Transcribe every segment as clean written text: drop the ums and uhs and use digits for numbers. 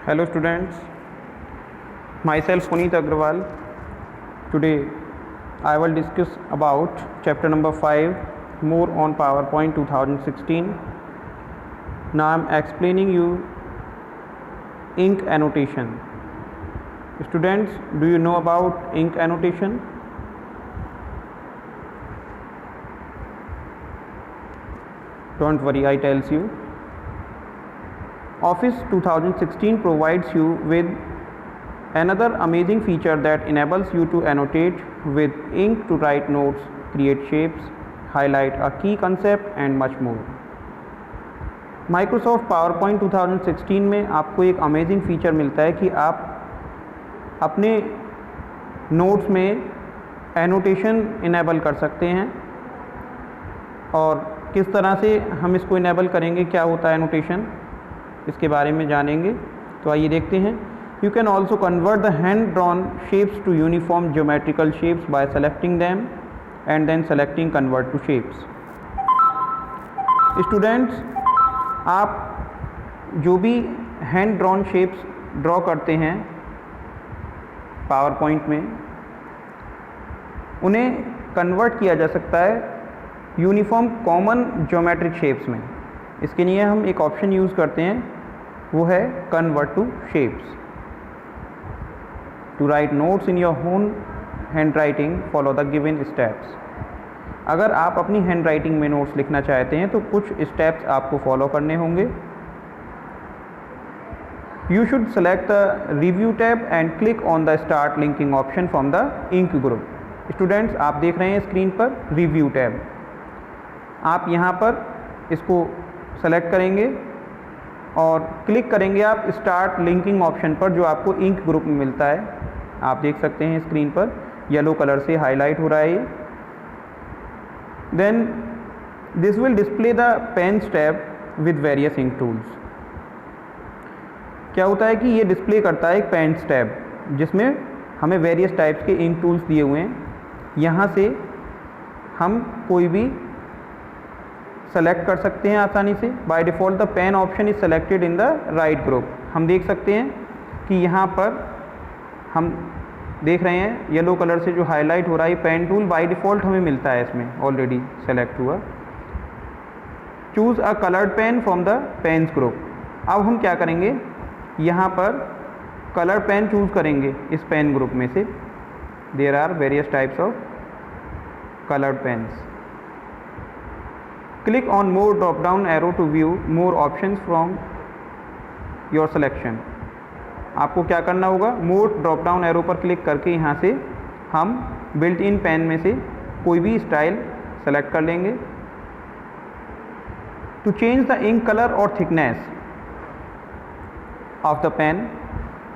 Hello students, myself Puneet Agrawal. Today I will discuss about chapter number 5 more on PowerPoint 2016. Now I am explaining you ink annotation. Students, do you know about ink annotation? Don't worry, I tells you. Office 2016 provides you with another amazing feature that enables you to annotate with ink to write notes, create shapes, highlight a key concept and much more. Microsoft PowerPoint 2016 में आपको एक amazing feature मिलता है कि आप अपने notes में annotation enable कर सकते हैं। और किस तरह से हम इसको इनेबल करेंगे, क्या होता है एनोटेशन, इसके बारे में जानेंगे। तो आइए देखते हैं। You can also convert the hand drawn shapes to uniform geometrical shapes by selecting them and then selecting convert to shapes. Students, आप जो भी हैंड ड्रॉन शेप्स ड्रॉ करते हैं पावर पॉइंट में, उन्हें कन्वर्ट किया जा सकता है यूनिफॉर्म कॉमन ज्योमेट्रिक शेप्स में। इसके लिए हम एक ऑप्शन यूज़ करते हैं, वो है convert to shapes. To write notes in your own handwriting follow the given steps. अगर आप अपनी हैंड राइटिंग में नोट्स लिखना चाहते हैं तो कुछ स्टेप्स आपको फॉलो करने होंगे। You should select the review tab and click on the start linking option from the ink group. Students, आप देख रहे हैं स्क्रीन पर रिव्यू टैब। आप यहाँ पर इसको सेलेक्ट करेंगे और क्लिक करेंगे आप स्टार्ट लिंकिंग ऑप्शन पर, जो आपको इंक ग्रुप में मिलता है। आप देख सकते हैं स्क्रीन पर येलो कलर से हाईलाइट हो रहा है ये। Then this will display the pens tab with various ink tools. क्या होता है कि ये डिस्प्ले करता है एक पेन्स टैब जिसमें हमें वेरियस टाइप्स के इंक टूल्स दिए हुए हैं। यहाँ से हम कोई भी सेलेक्ट कर सकते हैं आसानी से। By default the pen option is selected in the right group. हम देख सकते हैं कि यहाँ पर हम देख रहे हैं येलो कलर से जो हाईलाइट हो रहा है, पेन टूल बाय डिफ़ॉल्ट हमें मिलता है, इसमें ऑलरेडी सेलेक्ट हुआ। Choose a coloured pen from the pens group. अब हम क्या करेंगे, यहाँ पर कलर पेन चूज़ करेंगे इस पेन ग्रुप में से। There are various types of coloured pens. Click on more drop down arrow to view more options from your selection। आपको क्या करना होगा, मोर ड्रॉप डाउन एरो पर क्लिक करके यहाँ से हम बिल्ट इन पेन में से कोई भी स्टाइल सेलेक्ट कर लेंगे। To change the ink colour और thickness of the pen,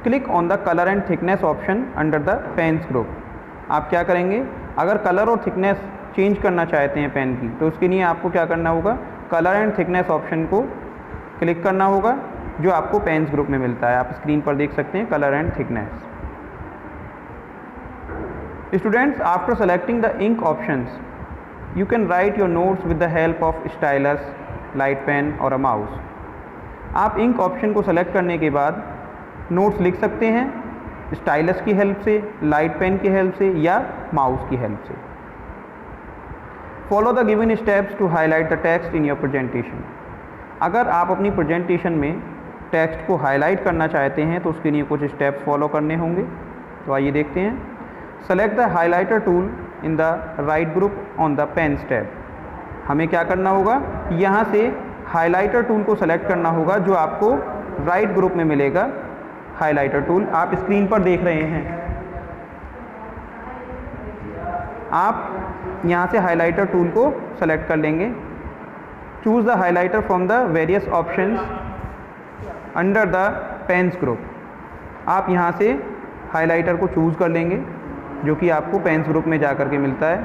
click on the colour and thickness option under the pens group. आप क्या करेंगे, अगर कलर और थिकनेस चेंज करना चाहते हैं पेन की, तो उसके लिए आपको क्या करना होगा, कलर एंड थिकनेस ऑप्शन को क्लिक करना होगा, जो आपको पेन्स ग्रुप में मिलता है। आप स्क्रीन पर देख सकते हैं colour and thickness. Students, after selecting the ink options you can write your notes with the help of stylus, light pen और अ माउस। आप इंक ऑप्शन को सेलेक्ट करने के बाद नोट्स लिख सकते हैं स्टाइलस की हेल्प से, लाइट पेन की हेल्प से या माउस की हेल्प से। Follow the given steps to highlight the text in your presentation. अगर आप अपनी प्रेजेंटेशन में टेक्स्ट को हाईलाइट करना चाहते हैं तो उसके लिए कुछ स्टेप्स फॉलो करने होंगे। तो आइए देखते हैं। Select the highlighter tool in the right group on the pens tab. हमें क्या करना होगा, यहाँ से हाईलाइटर टूल को सेलेक्ट करना होगा, जो आपको राइट ग्रुप में मिलेगा। हाईलाइटर टूल आप स्क्रीन पर देख रहे हैं। आप यहाँ से हाइलाइटर टूल को सेलेक्ट कर लेंगे। Choose the highlighter from the various options under the pens group. आप यहाँ से हाइलाइटर को चूज़ कर लेंगे, जो कि आपको पेन्स ग्रुप में जाकर के मिलता है।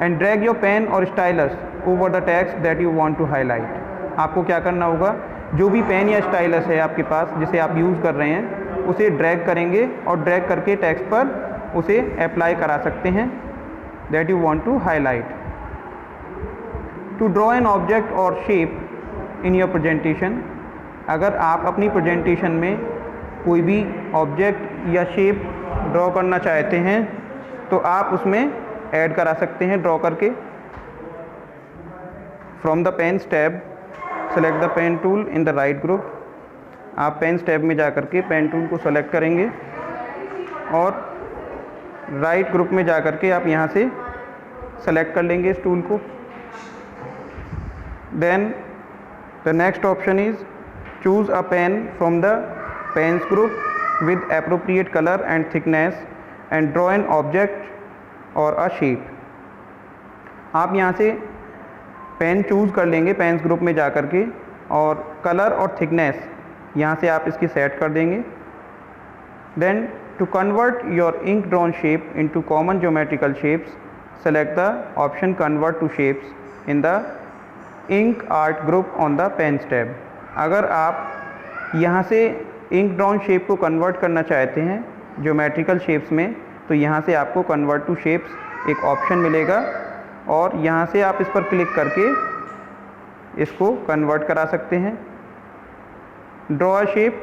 एंड ड्रैग योर पेन और stylus over the text that you want to highlight. आपको क्या करना होगा, जो भी पेन या स्टाइलस है आपके पास जिसे आप यूज़ कर रहे हैं, उसे ड्रैग करेंगे और ड्रैग करके टेक्स्ट पर उसे अप्लाई करा सकते हैं that you want to highlight. To draw an object or shape in your presentation, अगर आप अपनी प्रेजेंटेशन में कोई भी ऑब्जेक्ट या शेप ड्रॉ करना चाहते हैं तो आप उसमें ऐड करा सकते हैं ड्रॉ करके। From the pens tab select the pen tool in the right group. आप पेन्स टैब में जा कर के पेन टूल को सेलेक्ट करेंगे और राइट ग्रुप में जा कर के आप यहाँ से सेलेक्ट कर लेंगे इस टूल को। Then the next option is choose a pen from the pens group with appropriate color and thickness and draw an object or a shape। आप यहाँ से पेन चूज़ कर लेंगे पेन्स ग्रुप में जा कर के और कलर और थिकनेस यहाँ से आप इसकी सेट कर देंगे। Then to convert your ink drawn shape into common geometrical shapes select the option convert to shapes in the ink art group on the pens tab. अगर आप यहाँ से इंक ड्रॉन शेप को कन्वर्ट करना चाहते हैं ज्योमेट्रिकल शेप्स में तो यहाँ से आपको कन्वर्ट टू शेप्स एक ऑप्शन मिलेगा और यहाँ से आप इस पर क्लिक करके इसको कन्वर्ट करा सकते हैं। Draw a shape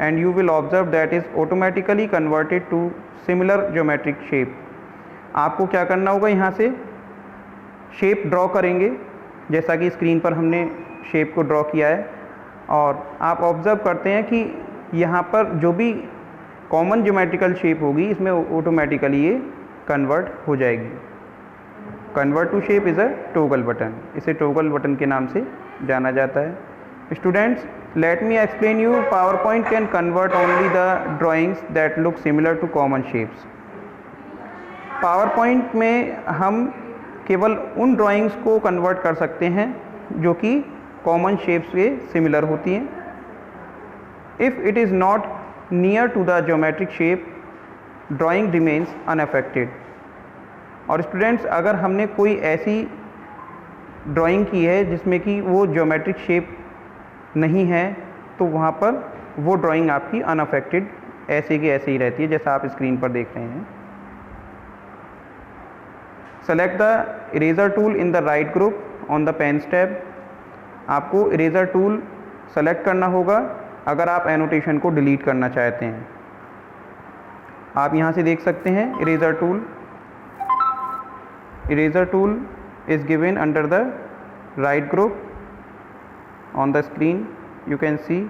and you will observe that is automatically converted to similar geometric shape. आपको क्या करना होगा, यहाँ से शेप ड्रॉ करेंगे जैसा कि स्क्रीन पर हमने शेप को ड्रॉ किया है और आप ऑब्ज़र्व करते हैं कि यहाँ पर जो भी कॉमन ज्योमेट्रिकल शेप होगी इसमें ऑटोमेटिकली ये कन्वर्ट हो जाएगी। Convert to shape is a toggle button, इसे टॉगल बटन के नाम से जाना जाता है। Students, let me explain you PowerPoint can convert only the drawings that look similar to common shapes. PowerPoint में हम केवल उन ड्राइंग्स को कन्वर्ट कर सकते हैं जो कि कॉमन शेप्स से सिमिलर होती हैं। If it is not near to the geometric shape, drawing remains unaffected। और स्टूडेंट्स, अगर हमने कोई ऐसी ड्राइंग की है जिसमें कि वो ज्योमेट्रिक शेप नहीं है तो वहाँ पर वो ड्राइंग आपकी अनअफेक्टेड ऐसे की ऐसे ही रहती है जैसा आप स्क्रीन पर देख रहे हैं। Select the eraser tool in the right group on the pens tab. आपको इरेजर टूल सेलेक्ट करना होगा अगर आप एनोटेशन को डिलीट करना चाहते हैं। आप यहाँ से देख सकते हैं eraser tool. Eraser tool is given under the right group on the screen. You can see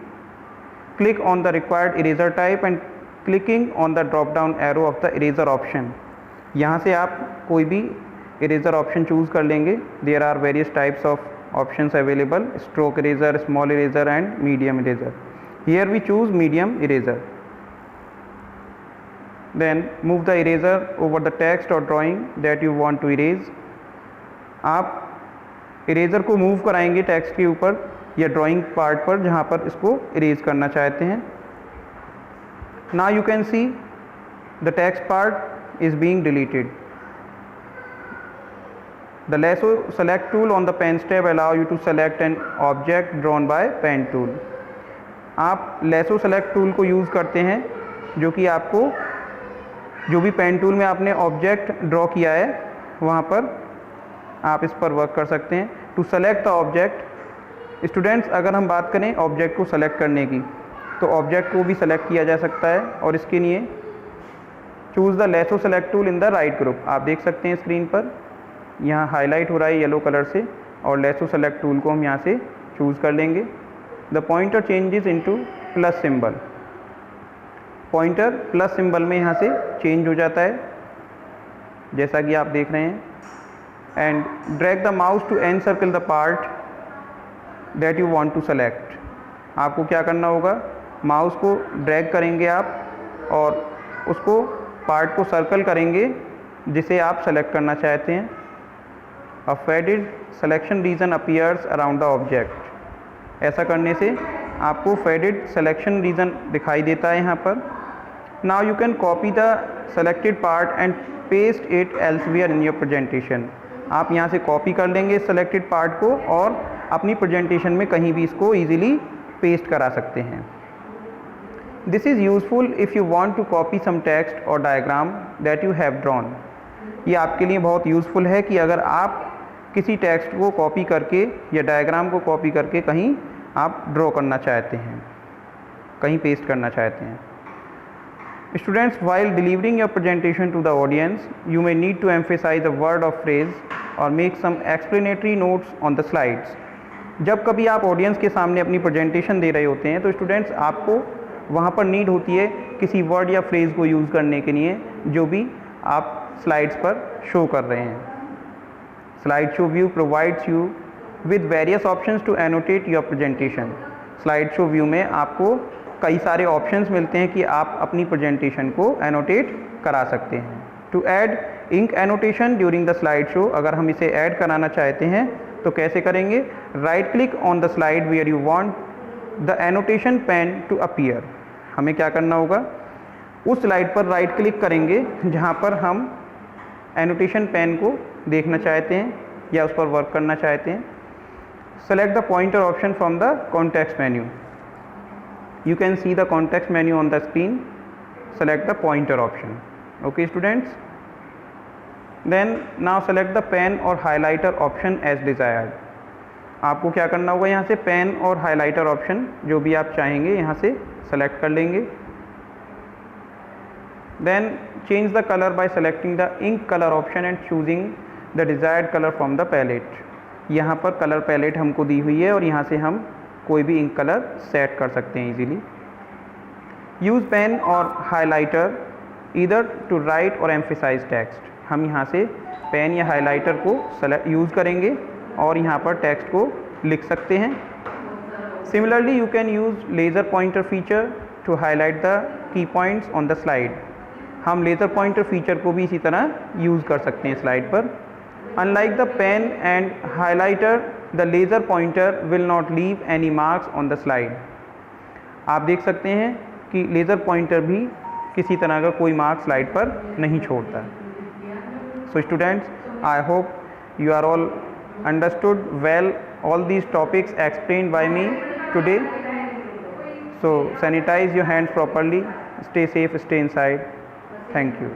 click on the required eraser type and clicking on the drop down arrow of the eraser option. यहाँ से आप कोई भी eraser option choose कर लेंगे। There are various types of options available: stroke eraser, small eraser and medium eraser. Here we choose medium eraser. Then move the eraser over the text or drawing that you want to erase. आप eraser को move कराएंगे text के ऊपर या drawing part पर जहाँ पर इसको इरेज करना चाहते हैं। Now you can see the text part is being deleted. The lasso select tool on the pens tab allow you to select an object drawn by pen tool। आप lasso select tool को use करते हैं जो कि आपको जो भी pen tool में आपने ऑब्जेक्ट ड्रॉ किया है वहाँ पर आप इस पर वर्क कर सकते हैं। To select the object, students अगर हम बात करें ऑब्जेक्ट को सेलेक्ट करने की तो ऑब्जेक्ट को भी सेलेक्ट किया जा सकता है और इसके लिए choose the lasso select tool in the right group. आप देख सकते हैं स्क्रीन पर यहाँ हाईलाइट हो रहा है येलो कलर से और lasso select टूल को हम यहाँ से चूज़ कर लेंगे। The pointer changes into plus symbol. Pointer plus symbol में यहाँ से चेंज हो जाता है जैसा कि आप देख रहे हैं। And drag the mouse to encircle the part that you want to select. आपको क्या करना होगा, माउस को ड्रैग करेंगे आप और उसको पार्ट को सर्कल करेंगे जिसे आप सेलेक्ट करना चाहते हैं। A faded selection region appears around the object. ऐसा करने से आपको फेडेड सिलेक्शन रीजन दिखाई देता है यहाँ पर। Now you can copy the selected part and paste it elsewhere in your presentation. आप यहाँ से कॉपी कर लेंगे सेलेक्टेड पार्ट को और अपनी प्रेजेंटेशन में कहीं भी इसको ईजिली पेस्ट करा सकते हैं। This is useful if you want to copy some text और diagram that you have drawn. ये आपके लिए बहुत यूज़फुल है कि अगर आप किसी टेक्स्ट को कॉपी करके या डायग्राम को कॉपी करके कहीं आप ड्रॉ करना चाहते हैं, कहीं पेस्ट करना चाहते हैं। Students, while delivering your presentation to the audience, you may need to emphasize a word or phrase or make some explanatory notes on the slides. जब कभी आप ऑडियंस के सामने अपनी प्रेजेंटेशन दे रहे होते हैं तो स्टूडेंट्स आपको वहाँ पर नीड होती है किसी वर्ड या फ्रेज़ को यूज़ करने के लिए जो भी आप स्लाइड्स पर शो कर रहे हैं। Slide show view provides you with various options to annotate your presentation. Slide show view में आपको कई सारे ऑप्शंस मिलते हैं कि आप अपनी प्रेजेंटेशन को एनोटेट करा सकते हैं। To add ink annotation during the slide show, अगर हम इसे ऐड कराना चाहते हैं तो कैसे करेंगे? Right click on the slide where you want the annotation pen to appear. हमें क्या करना होगा? उस स्लाइड पर राइट क्लिक करेंगे जहां पर हम एनोटेशन पेन को देखना चाहते हैं या उस पर वर्क करना चाहते हैं। Select the pointer option from the context menu. You can see the context menu on the screen. Select the pointer option. Okay students, then now select the pen or highlighter option as desired. आपको क्या करना होगा? यहाँ से pen और highlighter option जो भी आप चाहेंगे यहाँ से सेलेक्ट कर लेंगे। Then change the color by selecting the ink color option and choosing the desired color from the palette. यहाँ पर कलर पैलेट हमको दी हुई है और यहाँ से हम कोई भी इंक कलर सेट कर सकते हैं इजीली। यूज़ पेन और हाइलाइटर ईदर टू राइट और एम्फेसाइज टेक्स्ट। हम यहाँ से पेन या हाइलाइटर को यूज़ करेंगे और यहाँ पर टेक्स्ट को लिख सकते हैं। Similarly you can use laser pointer feature to highlight the key points on the slide. हम लेज़र पॉइंटर फीचर को भी इसी तरह यूज़ कर सकते हैं स्लाइड पर। Unlike the pen and highlighter, the laser pointer will not leave any marks on the slide. आप देख सकते हैं कि लेज़र पॉइंटर भी किसी तरह का कोई मार्क स्लाइड पर नहीं छोड़ता। So students, I hope you are all understood well all these topics explained by me today. So sanitize your hands properly, stay safe, stay inside. Thank you.